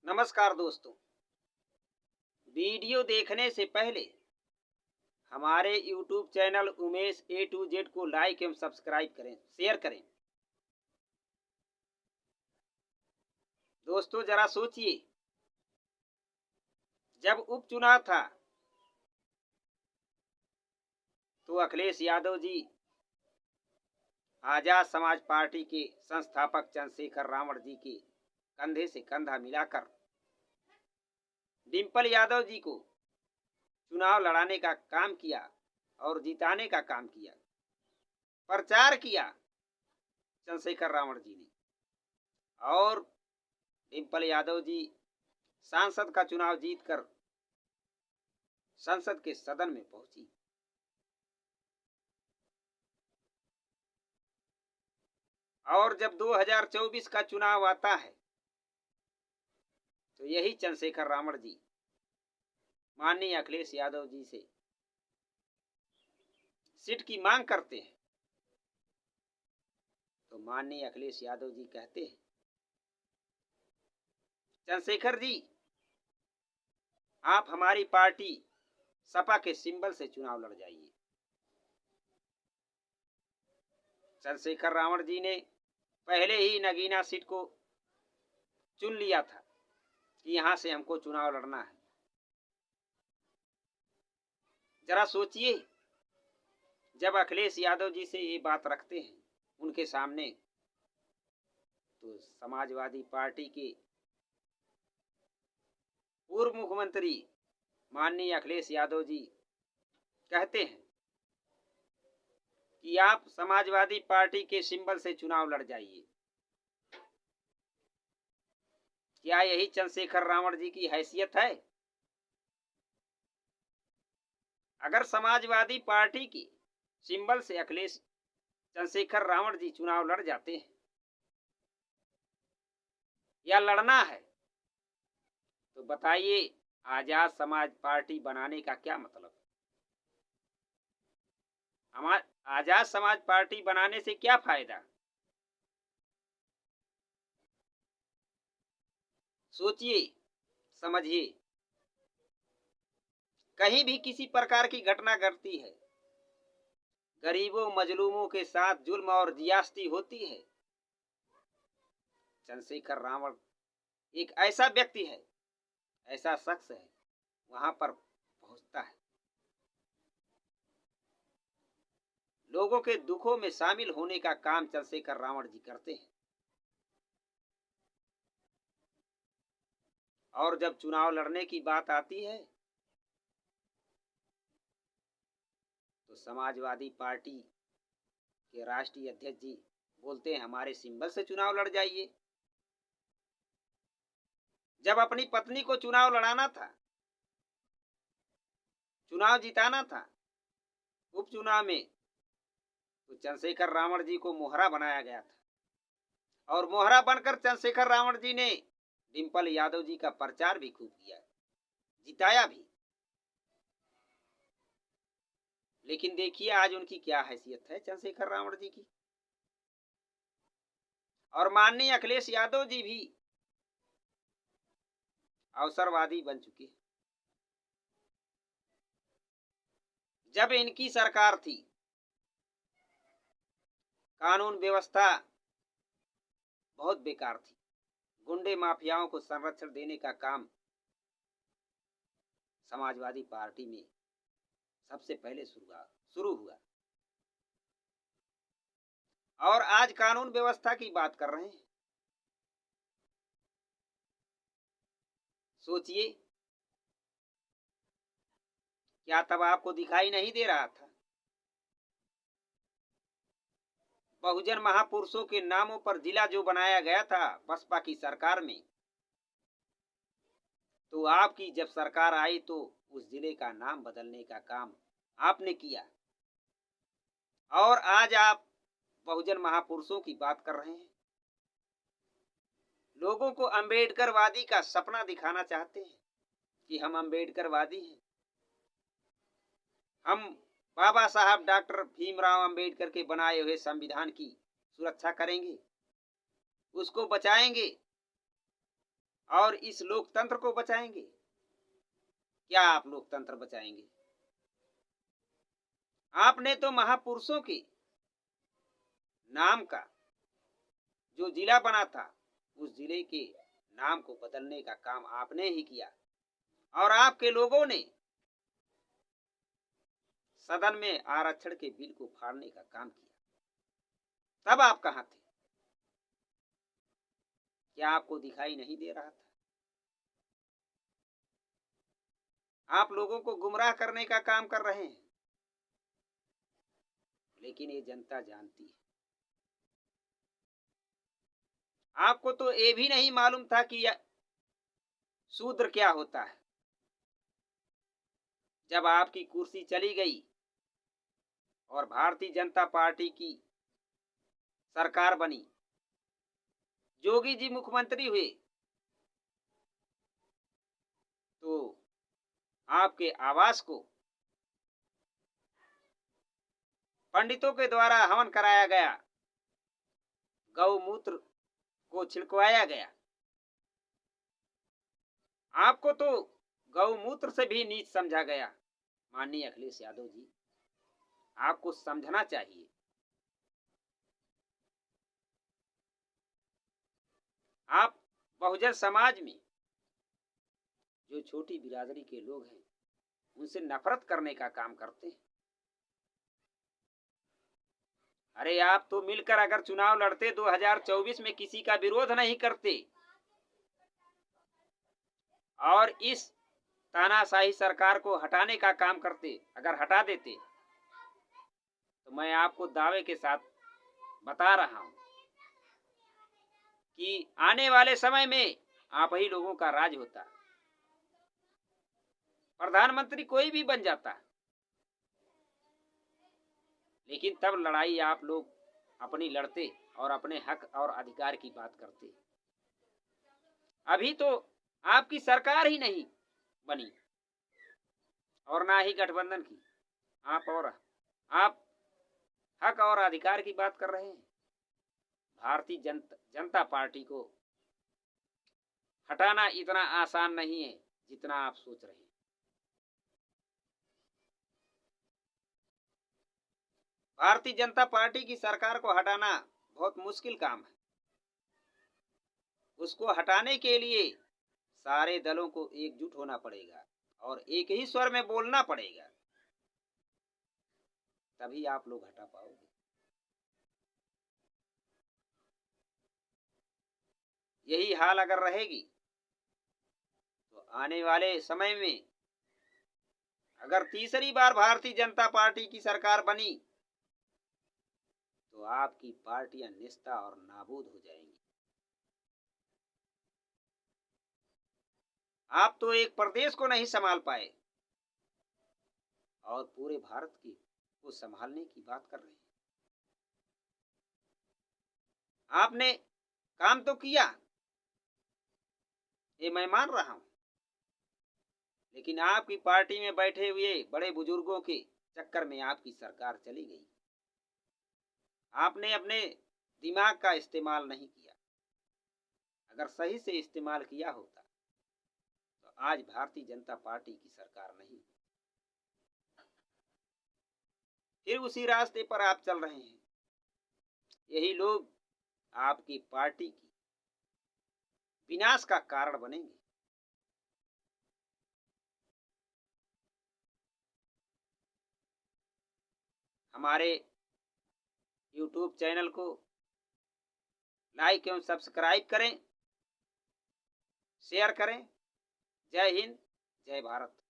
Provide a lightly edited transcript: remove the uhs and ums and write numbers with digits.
नमस्कार दोस्तों। वीडियो देखने से पहले हमारे YouTube channel Umesh A to Z को लाइक एवं सब्सक्राइब करें, शेयर करें। दोस्तों जरा सोचिए, जब उपचुनाव था तो अखिलेश यादव जी आजाद समाज पार्टी के संस्थापक चंद्रशेखर रावण जी के कंधे से कंधा मिलाकर डिम्पल यादव जी को चुनाव लड़ाने का काम किया और जिताने का काम किया। प्रचार किया चंद्रशेखर रावण जी ने और डिम्पल यादव जी सांसद का चुनाव जीतकर संसद के सदन में पहुंची। और जब 2024 का चुनाव आता है तो यही चंद्रशेखर रावण जी माननीय अखिलेश यादव जी से सीट की मांग करते हैं। तो माननीय अखिलेश यादव जी कहते हैं, चंद्रशेखर जी आप हमारी पार्टी सपा के सिंबल से चुनाव लड़ जाइए। चंद्रशेखर रावण जी ने पहले ही नगीना सीट को चुन लिया था कि यहां से हमको चुनाव लड़ना है। जरा सोचिए, जब अखिलेश यादव जी से ये बात रखते हैं उनके सामने, तो समाजवादी पार्टी के पूर्व मुख्यमंत्री माननीय अखिलेश यादव जी कहते हैं कि आप समाजवादी पार्टी के सिंबल से चुनाव लड़ जाइए। क्या यही चंद्रशेखर रावण जी की हैसियत है? अगर समाजवादी पार्टी की सिंबल से अखिलेश चंद्रशेखर रावण जी चुनाव लड़ जाते हैं या लड़ना है, तो बताइए आजाद समाज पार्टी बनाने का क्या मतलब? हमारे आजाद समाज पार्टी बनाने से क्या फायदा? सोचिए, समझिए। कहीं भी किसी प्रकार की घटना घटती है, गरीबों मजलूमों के साथ जुल्म और जियास्ती होती है, चंद्रशेखर रावण एक ऐसा व्यक्ति है, ऐसा शख्स है, वहां पर पहुंचता है। लोगों के दुखों में शामिल होने का काम चंद्रशेखर रावण जी करते हैं। और जब चुनाव लड़ने की बात आती है तो समाजवादी पार्टी के राष्ट्रीय अध्यक्ष जी बोलते हैं हमारे सिंबल से चुनाव लड़ जाइए। जब अपनी पत्नी को चुनाव लड़ाना था, चुनाव जिताना था उपचुनाव में, तो चंद्रशेखर रावण जी को मोहरा बनाया गया था और मोहरा बनकर चंद्रशेखर रावण जी ने डिम्पल यादव जी का प्रचार भी खूब किया, जिताया भी। लेकिन देखिए आज उनकी क्या हैसियत है चंद्रशेखर रावण जी की। और माननीय अखिलेश यादव जी भी अवसरवादी बन चुके हैं। जब इनकी सरकार थी, कानून व्यवस्था बहुत बेकार थी, गुंडे माफियाओं को संरक्षण देने का काम समाजवादी पार्टी में सबसे पहले शुरू हुआ। और आज कानून व्यवस्था की बात कर रहे हैं। सोचिए, क्या तब आपको दिखाई नहीं दे रहा था? बहुजन महापुरुषों के नामों पर जिला जो बनाया गया था बसपा की सरकार में, तो आपकी जब सरकार आई तो उस जिले का नाम बदलने का काम आपने किया। और आज आप बहुजन महापुरुषों की बात कर रहे हैं। लोगों को अंबेडकरवादी का सपना दिखाना चाहते हैं कि हम अंबेडकरवादी हैं, हम बाबा साहब डॉक्टर भीमराव अंबेडकर के बनाए हुए संविधान की सुरक्षा करेंगे, उसको बचाएंगे। और इस लोकतंत्र को बचाएंगे? क्या आप लोकतंत्र बचाएंगे? आपने तो महापुरुषों के नाम का जो जिला बना था, उस जिले के नाम को बदलने का काम आपने ही किया। और आपके लोगों ने सदन में आरक्षण के बिल को फाड़ने का काम किया। तब आप कहां थे? क्या आपको दिखाई नहीं दे रहा था? आप लोगों को गुमराह करने का काम कर रहे हैं, लेकिन ये जनता जानती है। आपको तो ये भी नहीं मालूम था कि शूद्र क्या होता है। जब आपकी कुर्सी चली गई और भारतीय जनता पार्टी की सरकार बनी, जोगी जी मुख्यमंत्री हुए, तो आपके आवास को पंडितों के द्वारा हवन कराया गया, गौमूत्र को छिड़कवाया गया। आपको तो गौमूत्र से भी नीच समझा गया। माननीय अखिलेश यादव जी, आपको समझना चाहिए। आप बहुजन समाज में जो छोटी बिरादरी के लोग हैं, उनसे नफरत करने का काम करते हैं। अरे आप तो मिलकर अगर चुनाव लड़ते 2024 में, किसी का विरोध नहीं करते और इस तानाशाही सरकार को हटाने का काम करते, अगर हटा देते, तो मैं आपको दावे के साथ बता रहा हूं कि आने वाले समय में आप ही लोगों का राज होता। प्रधानमंत्री कोई भी बन जाता, लेकिन तब लड़ाई आप लोग अपनी लड़ते और अपने हक और अधिकार की बात करते। अभी तो आपकी सरकार ही नहीं बनी और ना ही गठबंधन की। आप हक और अधिकार की बात कर रहे हैं। भारतीय जनता पार्टी को हटाना इतना आसान नहीं है जितना आप सोच रहे हैं। भारतीय जनता पार्टी की सरकार को हटाना बहुत मुश्किल काम है। उसको हटाने के लिए सारे दलों को एकजुट होना पड़ेगा और एक ही स्वर में बोलना पड़ेगा, तभी आप लोग हटा पाओगे। यही हाल अगर रहेगी तो आने वाले समय में अगर तीसरी बार भारतीय जनता पार्टी की सरकार बनी, तो आपकी पार्टियां निस्ता और नाबूद हो जाएंगी। आप तो एक प्रदेश को नहीं संभाल पाए और पूरे भारत की को संभालने की बात कर रहे हैं। आपने काम तो किया, ये मैं मान रहा हूं, लेकिन आपकी पार्टी में बैठे हुए बड़े बुजुर्गों के चक्कर में आपकी सरकार चली गई। आपने अपने दिमाग का इस्तेमाल नहीं किया। अगर सही से इस्तेमाल किया होता तो आज भारतीय जनता पार्टी की सरकार नहीं। फिर उसी रास्ते पर आप चल रहे हैं। यही लोग आपकी पार्टी की विनाश का कारण बनेंगे। हमारे YouTube चैनल को लाइक एवं सब्सक्राइब करें, शेयर करें। जय हिंद, जय भारत।